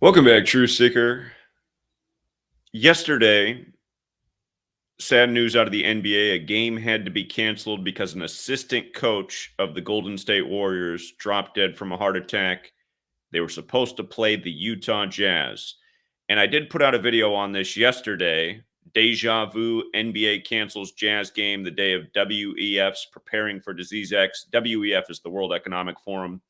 Welcome back, Truth Seeker. Yesterday, sad news out of the NBA. A game had to be canceled because an assistant coach of the Golden State Warriors dropped dead from a heart attack. They were supposed to play the Utah Jazz. And I did put out a video on this yesterday. Deja vu, NBA cancels Jazz game the day of WEF's preparing for Disease X. WEF is the World Economic Forum.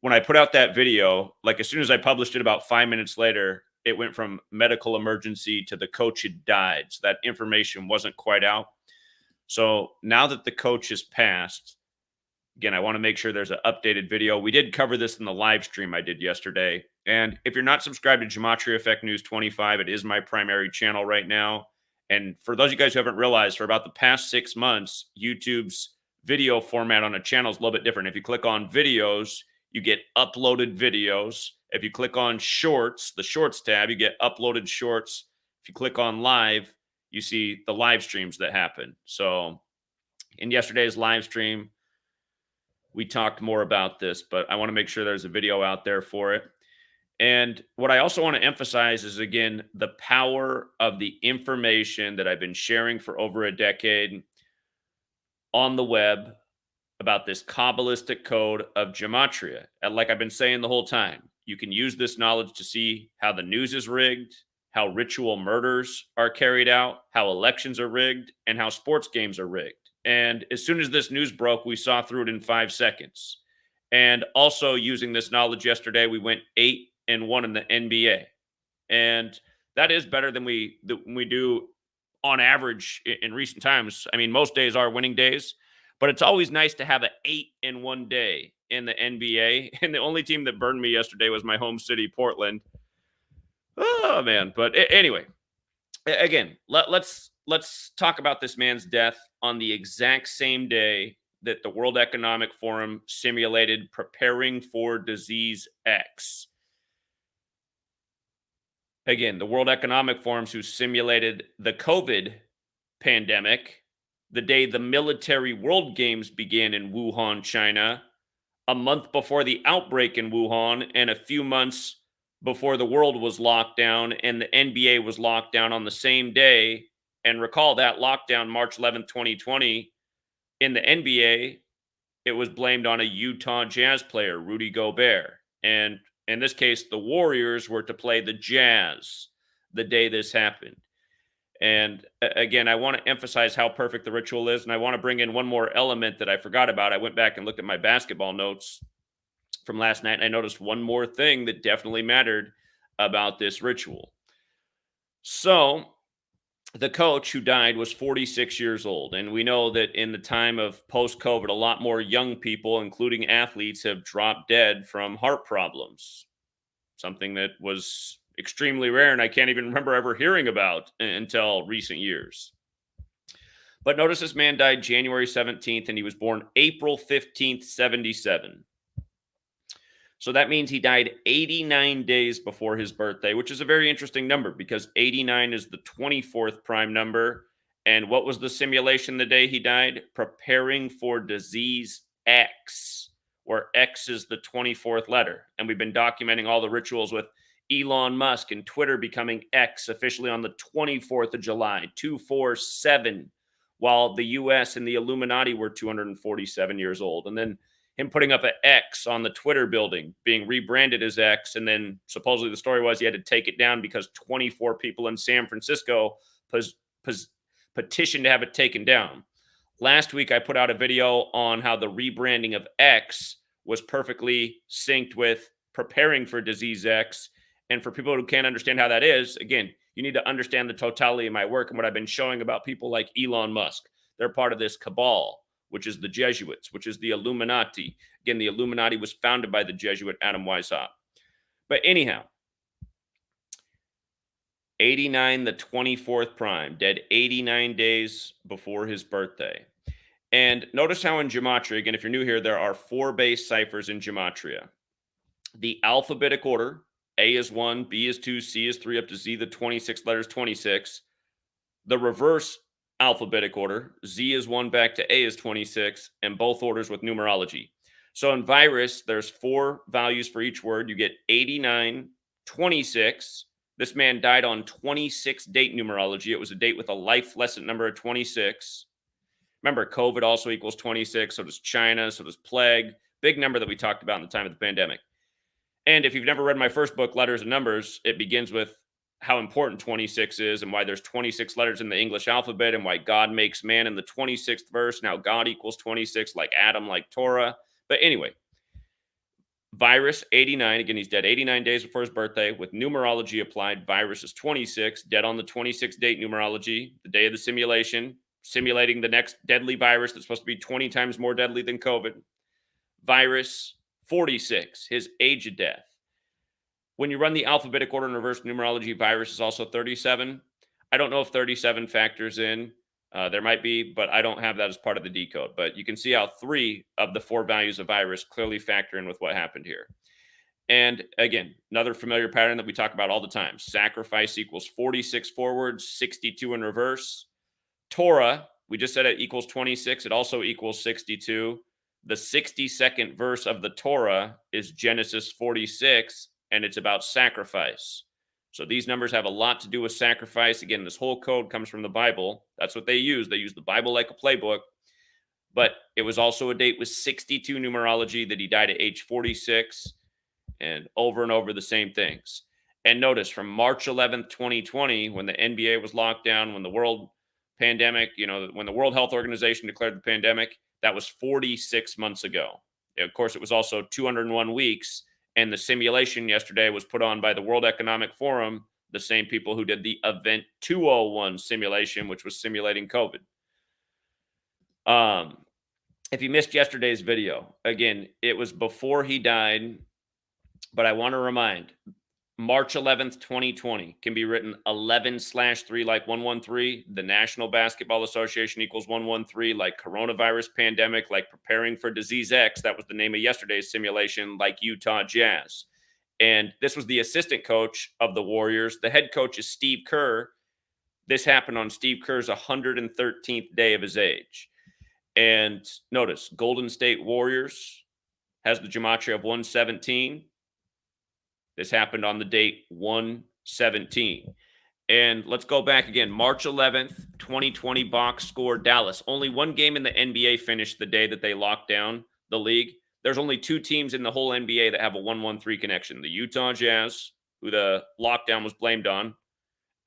When I put out that video, like as soon as I published it, about 5 minutes later, it went from medical emergency to the coach had died. So that information wasn't quite out. So now that the coach has passed, again, I want to make sure there's an updated video. We did cover this in the live stream I did yesterday. And if you're not subscribed to GematriaEffectNews 25, it is my primary channel right now. And for those of you guys who haven't realized, for about the past 6 months, YouTube's video format on a channel is a little bit different. If you click on videos, you get uploaded videos. If you click on shorts, the shorts tab, you get uploaded shorts. If you click on live, you see the live streams that happen. So in yesterday's live stream, we talked more about this, but I want to make sure there's a video out there for it. And what I also want to emphasize is, again, the power of the information that I've been sharing for over a decade on the web about this Kabbalistic code of Gematria. And like I've been saying the whole time, you can use this knowledge to see how the news is rigged, how ritual murders are carried out, how elections are rigged, and how sports games are rigged. And as soon as this news broke, we saw through it in 5 seconds. And also using this knowledge yesterday, we went 8-1 in the NBA. And that is better than we do on average in recent times. I mean, most days are winning days, but it's always nice to have an 8-1 day in the NBA. And the only team that burned me yesterday was my home city, Portland. Oh man! But anyway, again, let's talk about this man's death on the exact same day that the World Economic Forum simulated preparing for Disease X. Again, the World Economic Forums who simulated the COVID pandemic the day the military World Games began in Wuhan, China, a month before the outbreak in Wuhan, and a few months before the world was locked down and the NBA was locked down on the same day. And recall that lockdown, March 11th, 2020, in the NBA, it was blamed on a Utah Jazz player, Rudy Gobert. And in this case, the Warriors were to play the Jazz the day this happened. And again, I want to emphasize how perfect the ritual is. And I want to bring in one more element that I forgot about. I went back and looked at my basketball notes from last night, and I noticed one more thing that definitely mattered about this ritual. So the coach who died was 46 years old. And we know that in the time of post-COVID, a lot more young people, including athletes, have dropped dead from heart problems, something that was extremely rare and I can't even remember ever hearing about until recent years. But notice this man died January 17th and he was born April 15th, 77. So that means he died 89 days before his birthday, which is a very interesting number because 89 is the 24th prime number. And what was the simulation the day he died? Preparing for Disease X, where X is the 24th letter. And we've been documenting all the rituals with Elon Musk and Twitter becoming X officially on the 24th of July, 247, while the US and the Illuminati were 247 years old. And then him putting up an X on the Twitter building, being rebranded as X. And then supposedly the story was he had to take it down because 24 people in San Francisco petitioned to have it taken down. Last week, I put out a video on how the rebranding of X was perfectly synced with preparing for Disease X. And for people who can't understand how that is, again, you need to understand the totality of my work and what I've been showing about people like Elon Musk. They're part of this cabal, which is the Jesuits, which is the Illuminati. Again, the Illuminati was founded by the Jesuit Adam Weishaupt. But anyhow, 89, the 24th prime, dead 89 days before his birthday. And notice how in Gematria, again, if you're new here, there are 4 base ciphers in Gematria. The alphabetic order, A is 1, B is 2, C is 3, up to Z, the 26 letters, 26. The reverse alphabetic order, Z is 1 back to A is 26, and both orders with numerology. So in virus, there's 4 values for each word. You get 89 26. This man died on 26 date numerology. It was a date with a life lesson number of 26. Remember, COVID also equals 26. So does China. So does plague. Big number that we talked about in the time of the pandemic. And if you've never read my first book, Letters and Numbers, it begins with how important 26 is and why there's 26 letters in the English alphabet and why God makes man in the 26th verse. Now God equals 26, like Adam, like Torah. But anyway, Virus 89, again, he's dead 89 days before his birthday. With numerology applied, Virus is 26, dead on the 26th date numerology, the day of the simulation, simulating the next deadly virus that's supposed to be 20 times more deadly than COVID. Virus 46, his age of death. When you run the alphabetic order in reverse numerology, Virus is also 37. I don't know if 37 factors in. There might be, but I don't have that as part of the decode. But you can see how 3 of the 4 values of Virus clearly factor in with what happened here. And again, another familiar pattern that we talk about all the time. Sacrifice equals 46 forwards, 62 in reverse. Torah, we just said it equals 26. It also equals 62. The 62nd verse of the Torah is Genesis 46, and it's about sacrifice. So these numbers have a lot to do with sacrifice. Again, this whole code comes from the Bible. That's what they use. They use the Bible like a playbook. But it was also a date with 62 numerology that he died at age 46, and over the same things. And notice from March 11th, 2020, when the NBA was locked down, when the world pandemic, when the World Health Organization declared the pandemic, that was 46 months ago. Of course, it was also 201 weeks. And the simulation yesterday was put on by the World Economic Forum, the same people who did the Event 201 simulation, which was simulating COVID. If you missed yesterday's video, again, it was before he died, but I want to remind, March 11th, 2020 can be written 11/3 like 113. The National Basketball Association equals 113, like coronavirus pandemic, like preparing for disease X. That was the name of yesterday's simulation, like Utah Jazz. And this was the assistant coach of the Warriors. The head coach is Steve Kerr. This happened on Steve Kerr's 113th day of his age. And notice, Golden State Warriors has the gematria of 117. This happened on the date 117. And let's go back again. March 11th, 2020 box score, Dallas. Only one game in the NBA finished the day that they locked down the league. There's only 2 teams in the whole NBA that have a 113 connection. The Utah Jazz, who the lockdown was blamed on,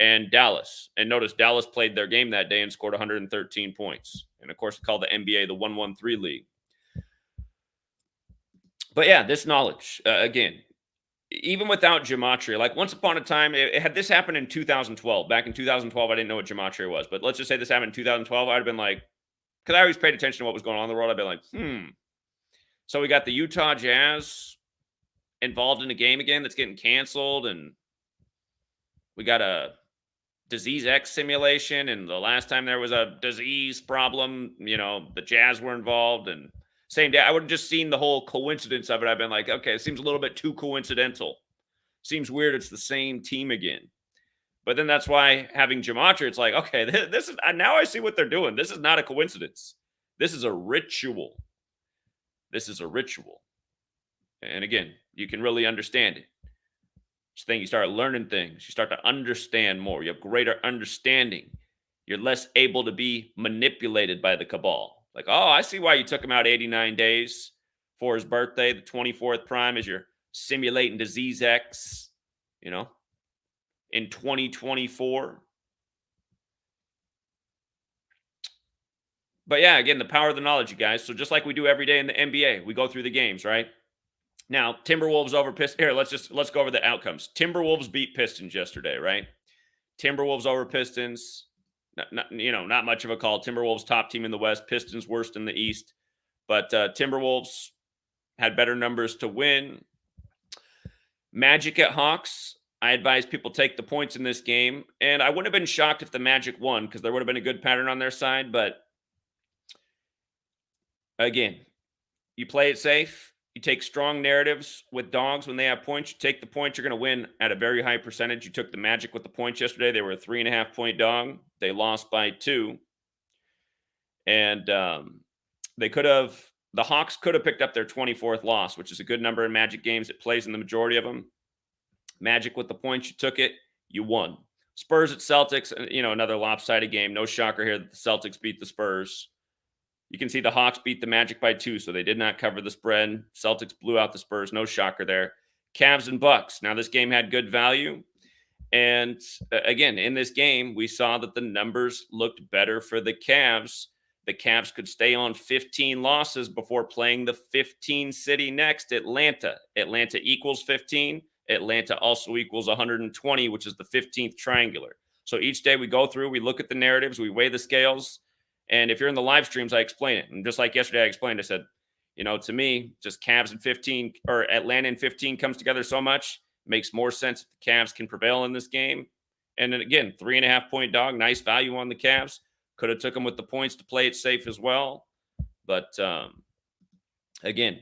and Dallas. And notice Dallas played their game that day and scored 113 points. And of course, called the NBA the 113 league. But yeah, this knowledge, again, even without gematria, like once upon a time, had this happened in 2012. Back in 2012, I didn't know what gematria was. But let's just say this happened in 2012. I'd have been like, because I always paid attention to what was going on in the world. I'd be like, So we got the Utah Jazz involved in a game again that's getting canceled. And we got a disease X simulation. And the last time there was a disease problem, the Jazz were involved. And same day, I would have just seen the whole coincidence of it. I've been like, okay, it seems a little bit too coincidental. Seems weird. It's the same team again. But then that's why having gematria, it's like, okay, this is now I see what they're doing. This is not a coincidence. This is a ritual. This is a ritual. And again, you can really understand it. This thing, you start learning things. You start to understand more. You have greater understanding. You're less able to be manipulated by the cabal. Like, oh, I see why you took him out 89 days for his birthday. The 24th prime is you're simulating disease X, in 2024. But yeah, again, the power of the knowledge, you guys. So just like we do every day in the NBA, we go through the games, right? Now, Timberwolves over Pistons. Here, let's go over the outcomes. Timberwolves beat Pistons yesterday, right? Timberwolves over Pistons. Not much of a call. Timberwolves top team in the West, Pistons worst in the East. But Timberwolves had better numbers to win. Magic at Hawks. I advise people take the points in this game. And I wouldn't have been shocked if the Magic won because there would have been a good pattern on their side. But again, you play it safe. You take strong narratives with dogs when they have points. You take the points, you're going to win at a very high percentage. You took the Magic with the points yesterday. They were a 3.5 point dog. They lost by 2. And the Hawks could have picked up their 24th loss, which is a good number in Magic games. It plays in the majority of them. Magic with the points, you took it, you won. Spurs at Celtics, another lopsided game. No shocker here that the Celtics beat the Spurs. You can see the Hawks beat the Magic by 2, so they did not cover the spread. Celtics blew out the Spurs. No shocker there. Cavs and Bucks. Now this game had good value. And again, in this game, we saw that the numbers looked better for the Cavs. The Cavs could stay on 15 losses before playing the 15 city next, Atlanta. Atlanta equals 15. Atlanta also equals 120, which is the 15th triangular. So each day we go through, we look at the narratives, we weigh the scales. And if you're in the live streams, I explain it. And just like yesterday, I explained, I said, to me, just Cavs and 15 or Atlanta and 15 comes together so much. Makes more sense if the Cavs can prevail in this game. And then again, 3.5-point dog, nice value on the Cavs. Could have took them with the points to play it safe as well. But again,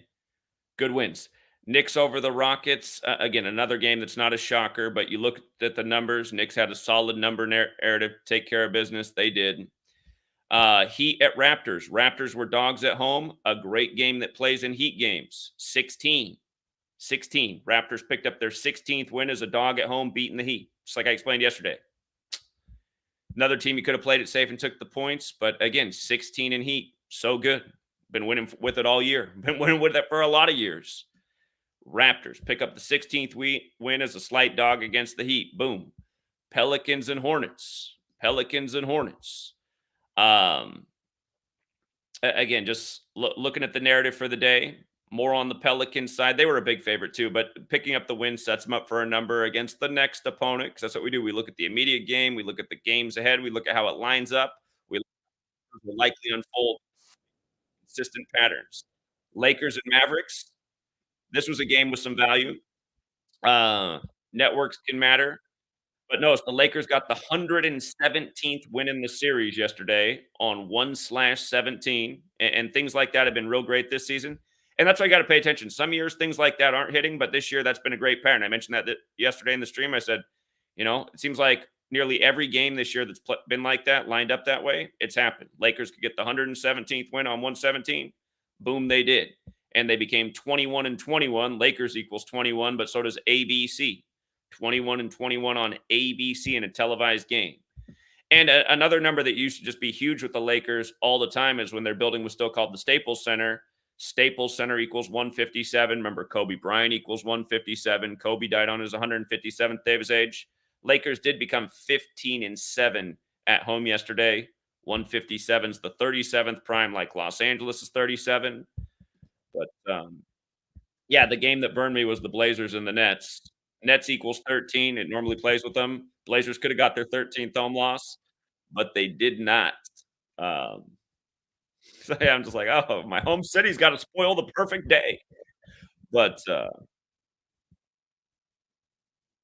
good wins. Knicks over the Rockets. Again, another game that's not a shocker, but you look at the numbers. Knicks had a solid number narrative, take care of business. They did. Heat at Raptors. Raptors were dogs at home. A great game that plays in Heat games. 16. Raptors picked up their 16th win as a dog at home, beating the Heat, just like I explained yesterday. Another team you could have played it safe and took the points, but again, 16 in Heat, so good. Been winning with it all year. Been winning with it for a lot of years. Raptors pick up the 16th win as a slight dog against the Heat. Boom. Pelicans and Hornets. Again, just looking at the narrative for the day, more on the Pelicans side. They were a big favorite too, but picking up the win sets them up for a number against the next opponent, because that's what we do. We look at the immediate game, we look at the games ahead, we look at how it lines up, we will likely unfold consistent patterns. Lakers and Mavericks. This was a game with some value. Networks can matter. But no, the Lakers got the 117th win in the series yesterday on 1/17, and things like that have been real great this season. And that's why you got to pay attention. Some years things like that aren't hitting, but this year that's been a great pattern. I mentioned that yesterday in the stream. I said, it seems like nearly every game this year that's been like that, lined up that way, it's happened. Lakers could get the 117th win on 117. Boom, they did. And they became 21-21. Lakers equals 21, but so does ABC. 21-21 on ABC in a televised game. And another number that used to just be huge with the Lakers all the time is when their building was still called the Staples Center. Staples Center equals 157. Remember, Kobe Bryant equals 157. Kobe died on his 157th day of his age. Lakers did become 15-7 at home yesterday. 157 is the 37th prime, like Los Angeles is 37. But yeah, the game that burned me was the Blazers and the Nets. Nets equals 13. It normally plays with them. Blazers could have got their 13th home loss, but they did not. Um, so yeah, I'm just like, oh, my home city's got to spoil the perfect day. But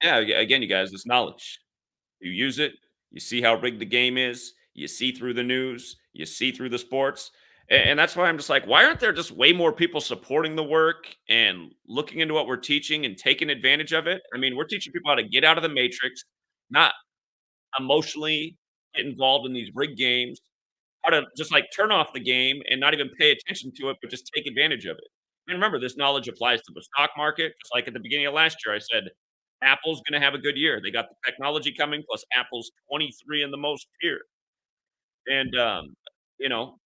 yeah, again, you guys, this knowledge. You use it, you see how rigged the game is, you see through the news, you see through the sports. And that's why I'm just like, why aren't there just way more people supporting the work and looking into what we're teaching and taking advantage of it? I mean, we're teaching people how to get out of the matrix, not emotionally get involved in these rigged games, how to just like turn off the game and not even pay attention to it, but just take advantage of it. And remember, this knowledge applies to the stock market. Just like at the beginning of last year, I said, Apple's going to have a good year. They got the technology coming, plus Apple's 23 in the most tier. And, you know,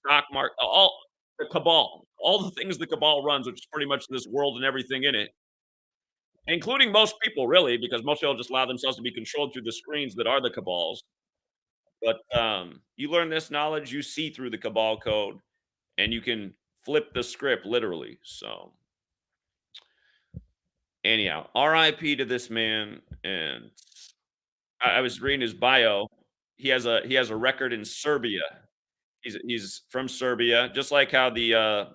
stock market, all the cabal, all the things the cabal runs, which is pretty much this world and everything in it, including most people, really, because most people just allow themselves to be controlled through the screens that are the cabals. But you learn this knowledge, you see through the cabal code, and you can flip the script literally. So, anyhow, RIP to this man. And I was reading his bio. He has a record in Serbia. He's from Serbia, just like how the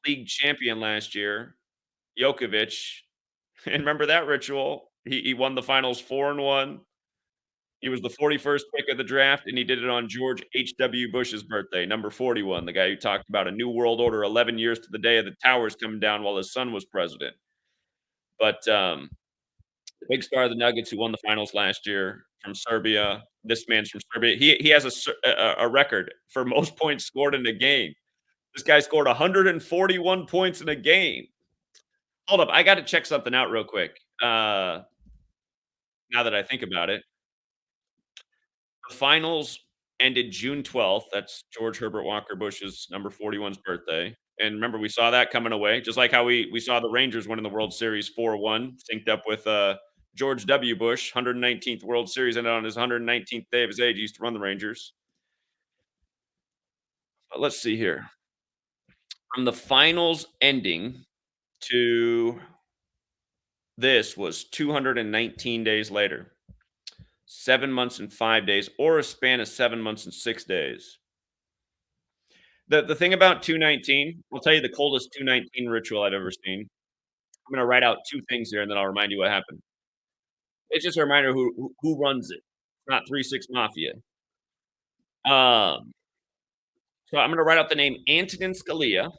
league champion last year, Jokovic. And remember that ritual? He won the finals 4-1. He was the 41st pick of the draft, and he did it on George H.W. Bush's birthday, number 41, the guy who talked about a new world order 11 years to the day of the towers coming down while his son was president. But the big star of the Nuggets who won the finals last year from Serbia. This man's from Serbia. He has a record for most points scored in a game. This guy scored 141 points in a game. Hold up, I got to check something out real quick. uh, now that I think about it. The finals ended June 12th. That's George Herbert Walker Bush's number 41's birthday. And remember, we saw that coming away, just like how we saw the Rangers winning the World Series 4-1, synced up with George W. Bush, 119th World Series, and on his 119th day of his age, he used to run the Rangers. But let's see here. From the finals ending to this was 219 days later, 7 months and 5 days, or a span of 7 months and 6 days. The thing about 219, I'll tell you the coldest 219 ritual I've ever seen. I'm gonna write out 2 things here, and then I'll remind you what happened. It's just a reminder who runs it. It's not 3-6 Mafia. Um, so I'm gonna write out the name Antonin Scalia.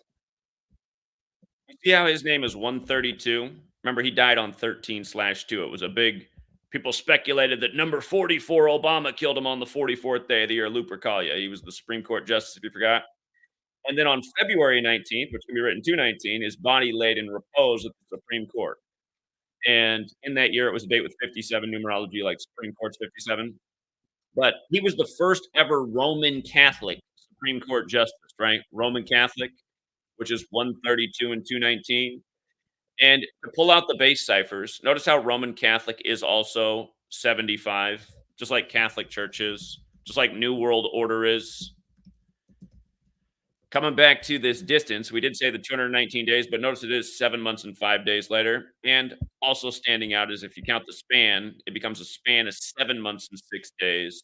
You see how his name is 132? Remember, he died on 13/2. It was a big people speculated that number 44 Obama killed him on the 44th day of the year, Lupercalia. He was the Supreme Court justice, if you forgot. And then on February 19th, which can be written 219, his body laid in repose at the Supreme Court. And in that year, it was a date with 57 numerology, like Supreme Court's 57. But he was the first ever Roman Catholic Supreme Court justice, right? Roman Catholic, which is 132 and 219. And to pull out the base ciphers, notice how Roman Catholic is also 75, just like Catholic Church is, just like New World Order is. Coming back to this distance, we did say the 219 days, but notice it is 7 months and 5 days later. And also standing out is if you count the span, it becomes a span of 7 months and 6 days.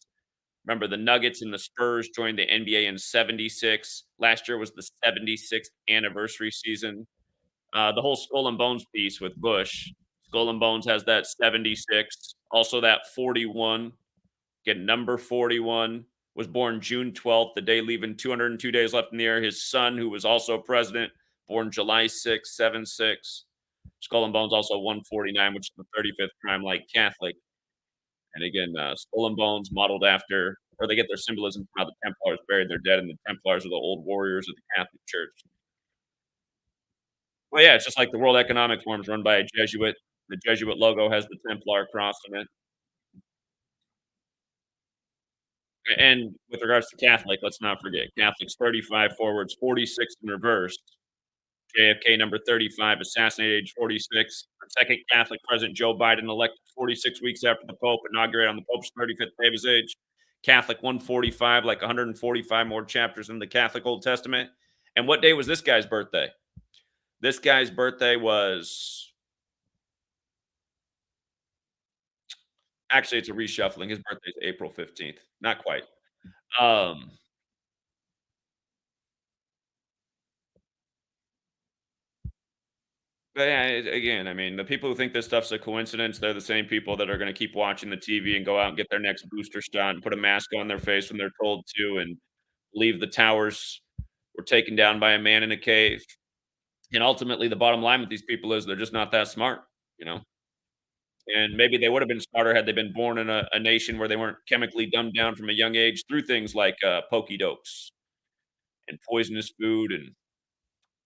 Remember, the Nuggets and the Spurs joined the NBA in 76. Last year was the 76th anniversary season. The whole Skull and Bones piece with Bush. Skull and Bones has that 76, also that 41. Again, number 41 was born June 12th, the day leaving 202 days left in the year. His son, who was also president, born July 6th, 76. Skull and Bones also 149, which is the 35th prime like Catholic. And again, Skull and Bones modeled after, or they get their symbolism from how the Templars buried their dead, and the Templars are the old warriors of the Catholic Church. Well, yeah, it's just like the World Economic Forum is run by a Jesuit. The Jesuit logo has the Templar cross on it. And with regards to Catholic, let's not forget Catholics 35 forwards, 46 in reverse. JFK number 35, assassinated age 46. Second Catholic President Joe Biden elected 46 weeks after the Pope, inaugurated on the Pope's 35th day of his age. Catholic 145, like 145 more chapters in the Catholic Old Testament. And what day was this guy's birthday? This guy's birthday was actually it's a reshuffling. His birthday's April 15th. Not quite. Um, but yeah, again, I mean, the people who think this stuff's a coincidence, they're the same people that are going to keep watching the TV and go out and get their next booster shot and put a mask on their face when they're told to, and leave the towers were taken down by a man in a cave. And ultimately, the bottom line with these people is they're just not that smart, you know. And maybe they would have been smarter had they been born in a nation where they weren't chemically dumbed down from a young age through things like pokey dokes and poisonous food, and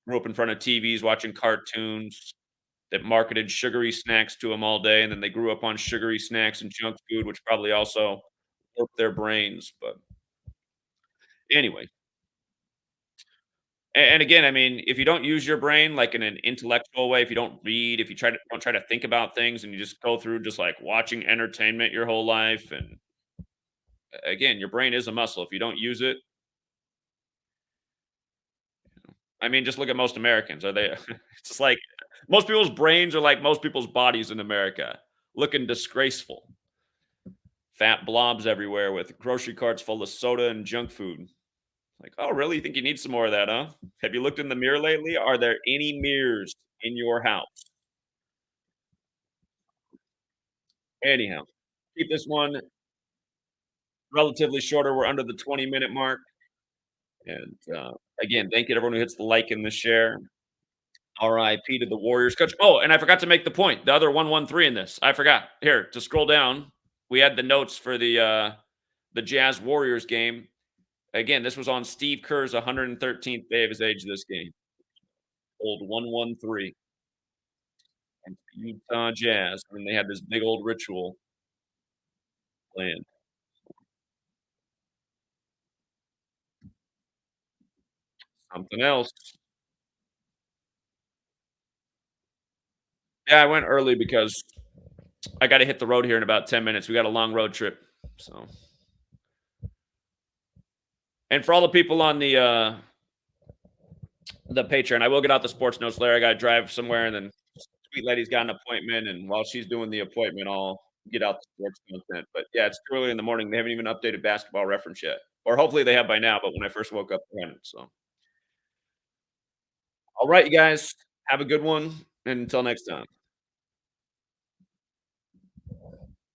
grew up in front of TVs watching cartoons that marketed sugary snacks to them all day, and then they grew up on sugary snacks and junk food, which probably also warped their brains. But anyway, and again, I mean, if you don't use your brain like in an intellectual way, if you don't read, if you don't try to think about things, and you just go through just like watching entertainment your whole life, and again, your brain is a muscle. If you don't use it, I mean, just look at most Americans. Are they? It's just like most people's brains are like most people's bodies in America, looking disgraceful. Fat blobs everywhere with grocery carts full of soda and junk food. Like, oh, really? You think you need some more of that, huh? Have you looked in the mirror lately? Are there any mirrors in your house? Anyhow, keep this one relatively shorter. We're under the 20-minute mark. And again, thank you to everyone who hits the like and the share. RIP to the Warriors coach. Oh, and I forgot to make the point. The other 113 in this. I forgot. Here, to scroll down, we had the notes for the Jazz Warriors game. Again, this was on Steve Kerr's 113th day of his age this game. Old 113. against the Utah Jazz, and they had this big old ritual planned. Something else. Yeah, I went early because I gotta hit the road here in about 10 minutes. We got a long road trip, so and for all the people on the Patreon, I will get out the sports notes later. I gotta drive somewhere, and then sweet lady's got an appointment, and while she's doing the appointment, I'll get out the sports content. But yeah, it's too early in the morning. They haven't even updated Basketball Reference yet, or hopefully they have by now. But when I first woke up, they hadn't. So, all right, you guys, have a good one, and until next time.